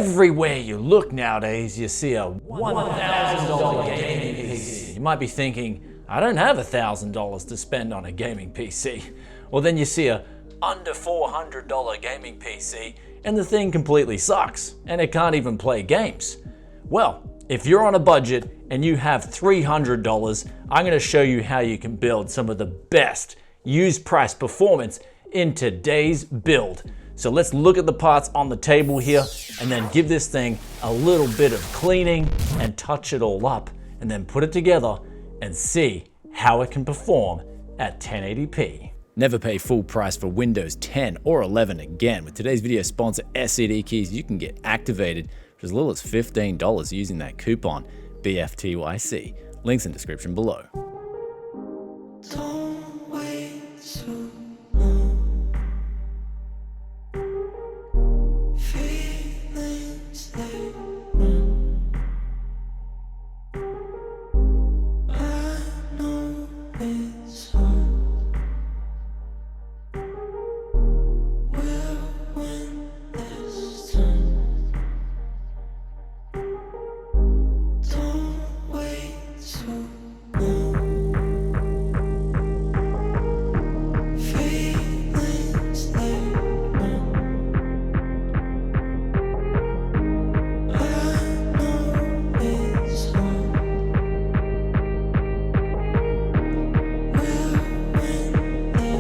Everywhere you look nowadays, you see a $1,000 gaming PC. You might be thinking, I don't have $1,000 to spend on a gaming PC. Well, then you see a under $400 gaming PC and the thing completely sucks and it can't even play games. Well, if you're on a budget and you have $300, I'm going to show you how you can build some of the best used price performance in today's build. So let's look at the parts on the table here and then give this thing a little bit of cleaning and touch it all up and then put it together and see how it can perform at 1080p. Never pay full price for Windows 10 or 11 again. With today's video sponsor ATX Case, you can get activated for as little as $15 using that coupon BFTYC. Links in the description below. Don't wait too long. Feelings they run. I know it's hard. We'll win this time. Don't wait too long. Feelings they run. I know it's hard. We'll win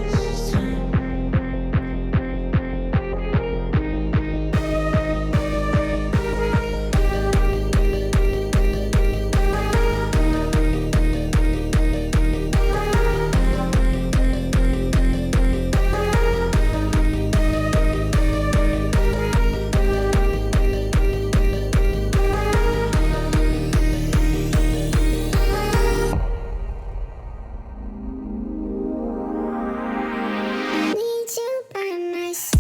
this time. Need you by my side.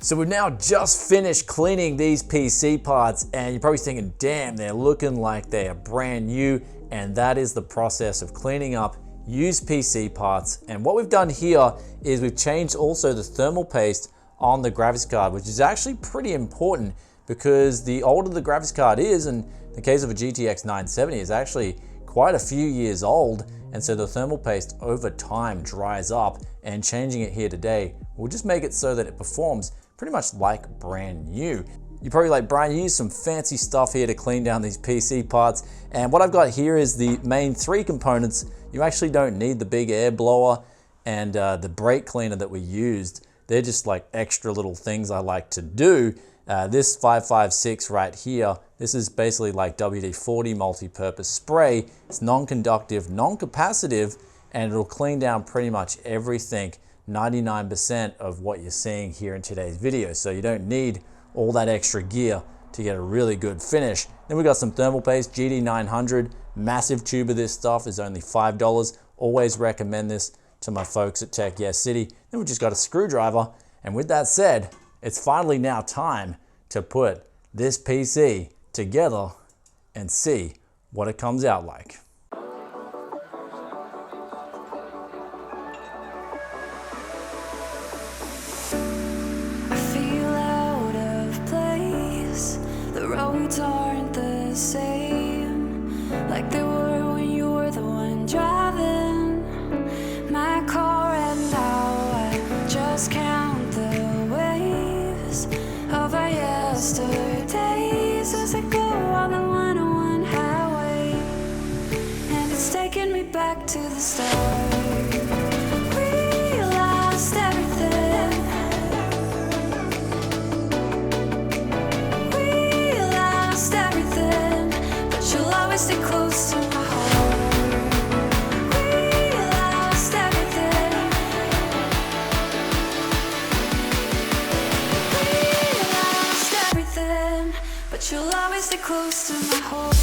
So we've now just finished cleaning these PC parts and you're probably thinking, damn, they're looking like they are brand new. And that is the process of cleaning up used PC parts. And what we've done here is we've changed also the thermal paste on the graphics card, which is actually pretty important because the older the graphics card is, and in the case of a GTX 970 is actually quite a few years old. And so the thermal paste over time dries up, and changing it here today will just make it so that it performs pretty much like brand new. You're probably like, Brian, you use some fancy stuff here to clean down these PC parts. And what I've got here is the main three components. You actually don't need the big air blower and the brake cleaner that we used. They're just like extra little things I like to do. This 556 right here, this is basically like WD-40 multi-purpose spray. It's non-conductive, non-capacitive, and it'll clean down pretty much everything, 99% of what you're seeing here in today's video. So you don't need all that extra gear to get a really good finish. Then we got some thermal paste, GD900, massive tube of this stuff is only $5. Always recommend this to my folks at Tech Yes City. Then we just got a screwdriver. And with that said, it's finally now time to put this PC together and see what it comes out like. Roads aren't the same like they were when you were the one driving my car, and now I just count the waves of our yesterdays as I go on the 101 highway, and it's taking me back to the start. We lost everything. Everything, but you'll always stay close to my heart. We lost everything. but you'll always stay close to my heart.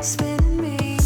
Spinning me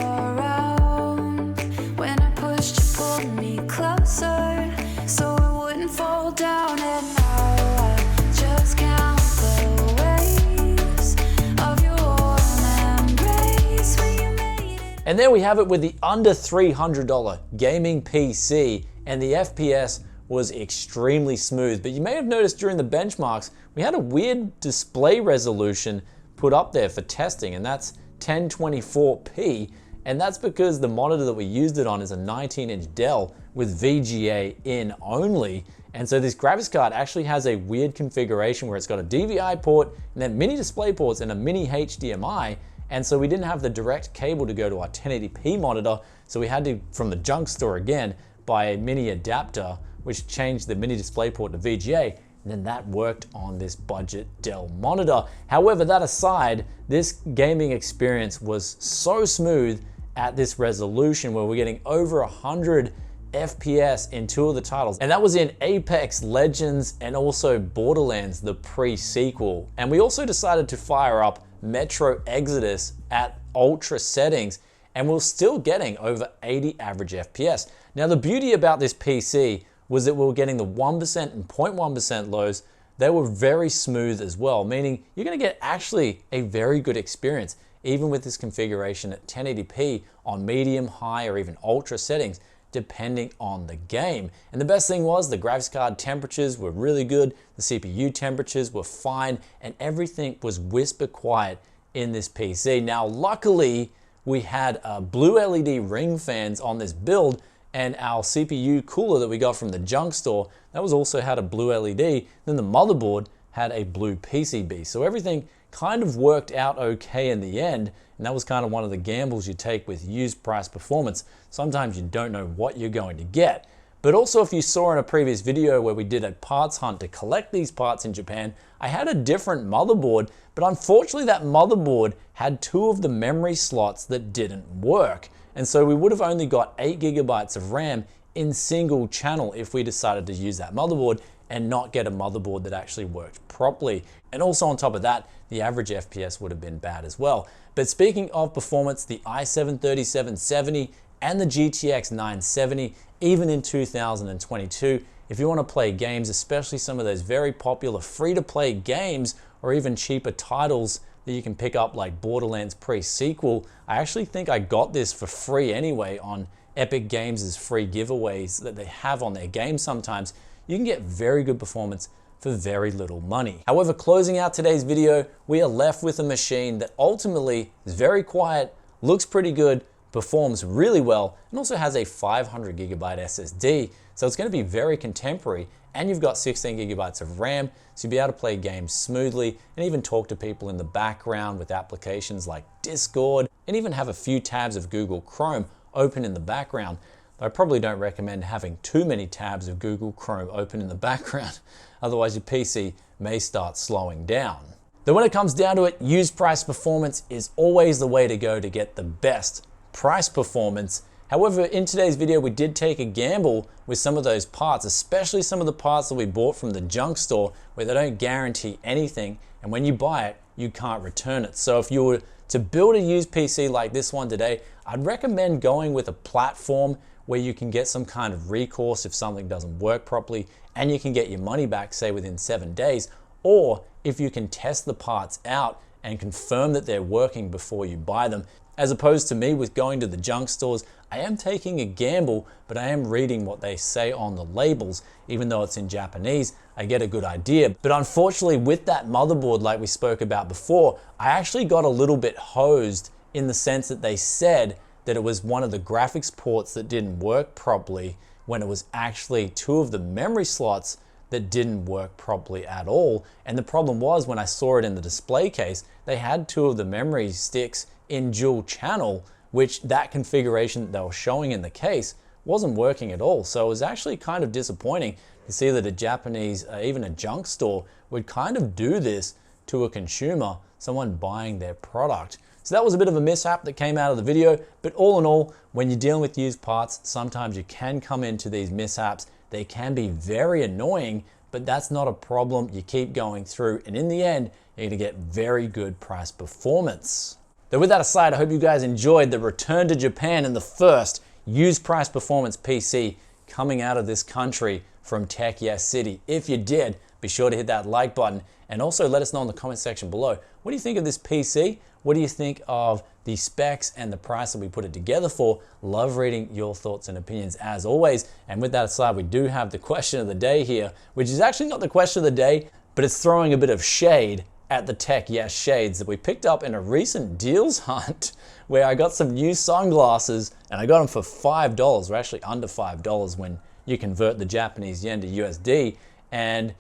around. When I pushed, you pulled me closer, so it wouldn't fall down. And now I just count the waves of your warm embrace when you made it. And there we have it with the under $300 gaming PC, and the FPS was extremely smooth. But you may have noticed during the benchmarks, we had a weird display resolution put up there for testing, and that's 1024p, and that's because the monitor that we used it on is a 19-inch Dell with VGA in only. And so this graphics card actually has a weird configuration where it's got a DVI port and then mini display ports and a mini HDMI. And so we didn't have the direct cable to go to our 1080p monitor, so we had to, from the junk store again, buy a mini adapter which changed the mini display port to VGA. And then that worked on this budget Dell monitor. However, that aside, this gaming experience was so smooth at this resolution where we're getting over 100 FPS in two of the titles. And that was in Apex Legends and also Borderlands, the pre-sequel. And we also decided to fire up Metro Exodus at ultra settings, and we're still getting over 80 average FPS. Now, the beauty about this PC was that we were getting the 1% and 0.1% lows. They were very smooth as well, meaning you're gonna get actually a very good experience, even with this configuration at 1080p on medium, high, or even ultra settings, depending on the game. And the best thing was the graphics card temperatures were really good, the CPU temperatures were fine, and everything was whisper quiet in this PC. Now, luckily, we had blue LED ring fans on this build, and our CPU cooler that we got from the junk store, that was also had a blue LED. Then the motherboard had a blue PCB. So everything kind of worked out okay in the end. And that was kind of one of the gambles you take with used price performance. Sometimes you don't know what you're going to get. But also, if you saw in a previous video where we did a parts hunt to collect these parts in Japan, I had a different motherboard, but unfortunately that motherboard had two of the memory slots that didn't work. And so we would have only got 8 gigabytes of RAM in single channel if we decided to use that motherboard and not get a motherboard that actually worked properly. And also on top of that, the average FPS would have been bad as well. But speaking of performance, the i7-3770 and the GTX 970, even in 2022, if you want to play games, especially some of those very popular free-to-play games or even cheaper titles that you can pick up like Borderlands pre-sequel, I actually think I got this for free anyway on Epic Games' free giveaways that they have on their games sometimes. You can get very good performance for very little money. However, closing out today's video, we are left with a machine that ultimately is very quiet, looks pretty good, performs really well, and also has a 500 gigabyte SSD. So it's going to be very contemporary, and you've got 16 gigabytes of RAM, so you'll be able to play games smoothly and even talk to people in the background with applications like Discord, and even have a few tabs of Google Chrome open in the background. I probably don't recommend having too many tabs of Google Chrome open in the background, otherwise your PC may start slowing down. Though when it comes down to it, used price performance is always the way to go to get the best price performance. However, in today's video, we did take a gamble with some of those parts, especially some of the parts that we bought from the junk store where they don't guarantee anything, and when you buy it, you can't return it. So if you were to build a used PC like this one today, I'd recommend going with a platform where you can get some kind of recourse if something doesn't work properly, and you can get your money back, say within 7 days, or if you can test the parts out and confirm that they're working before you buy them. As opposed to me with going to the junk stores, I am taking a gamble, but I am reading what they say on the labels. Even though it's in Japanese, I get a good idea. But unfortunately, with that motherboard, like we spoke about before, I actually got a little bit hosed in the sense that they said that it was one of the graphics ports that didn't work properly when it was actually two of the memory slots that didn't work properly at all. And the problem was when I saw it in the display case, they had 2 of the memory sticks in dual channel, which that configuration that they were showing in the case wasn't working at all. So it was actually kind of disappointing to see that a Japanese, even a junk store, would kind of do this to a consumer, someone buying their product. So that was a bit of a mishap that came out of the video, but all in all, when you're dealing with used parts, sometimes you can come into these mishaps. They can be very annoying, but that's not a problem. You keep going through, and in the end, you're gonna get very good price performance. So with that aside, I hope you guys enjoyed the return to Japan and the first used price performance PC coming out of this country from Tech Yes City. If you did, be sure to hit that like button and also let us know in the comment section below. What do you think of this PC? What do you think of the specs and the price that we put it together for? Love reading your thoughts and opinions as always. And with that aside, we do have the question of the day here, which is actually not the question of the day, but it's throwing a bit of shade at the Tech Yes shades that we picked up in a recent deals hunt where I got some new sunglasses and I got them for $5. We're actually under $5 when you convert the Japanese yen to USD. And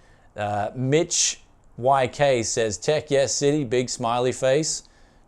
Mitch YK says, Tech Yes City, big smiley face.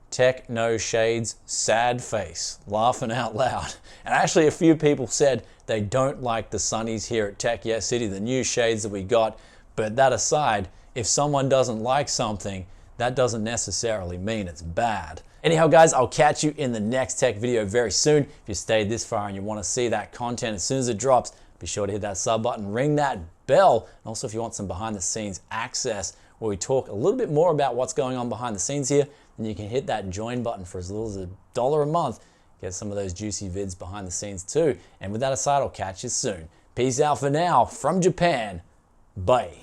Tech no shades, sad face, laughing out loud. And actually a few people said they don't like the sunnies here at Tech Yes City, the new shades that we got. But that aside, if someone doesn't like something, that doesn't necessarily mean it's bad. Anyhow, guys, I'll catch you in the next tech video very soon. If you stayed this far and you want to see that content as soon as it drops, be sure to hit that sub button, ring that bell. And also if you want some behind the scenes access where we talk a little bit more about what's going on behind the scenes here, then you can hit that join button for as little as $1 a month. Get some of those juicy vids behind the scenes too. And with that aside, I'll catch you soon. Peace out for now from Japan. Bye.